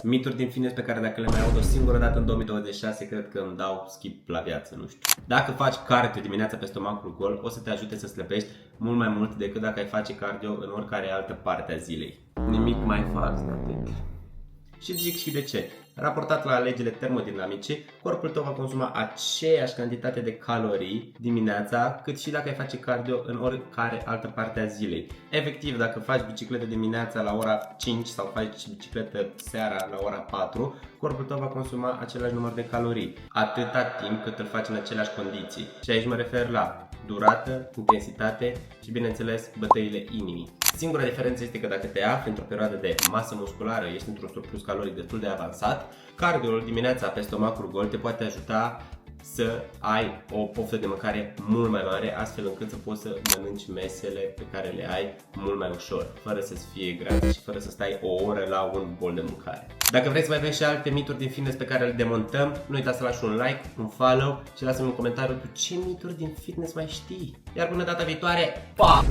Mituri din fitness pe care dacă le mai aud o singură dată în 2026, cred că îmi dau skip la viață, nu știu. Dacă faci cardio dimineața pe stomacul gol, o să te ajute să slăbești mult mai mult decât dacă ai face cardio în oricare altă parte a zilei. Nimic mai fals de atât. Și zic și de ce. Raportat la legile termodinamice, corpul tău va consuma aceeași cantitate de calorii dimineața cât și dacă ai face cardio în oricare altă parte a zilei. Efectiv, dacă faci bicicletă dimineața la ora 5 sau faci bicicletă seara la ora 4, corpul tău va consuma același număr de calorii, atâta timp cât îl faci în aceleași condiții. Și aici mă refer la durată, intensitate și, bineînțeles, bătăile inimii. Singura diferență este că dacă te afli într-o perioadă de masă musculară, ești într-un surplus caloric destul de avansat, cardioul dimineața pe stomacul gol te poate ajuta să ai o poftă de mâncare mult mai mare, astfel încât să poți să mănânci mesele pe care le ai mult mai ușor, fără să-ți fie grase și fără să stai o oră la un bol de mâncare. Dacă vrei să mai vezi și alte mituri din fitness pe care le demontăm, nu uita să lași un like, un follow și lasă-mi un comentariu cu ce mituri din fitness mai știi. Iar până data viitoare, pa!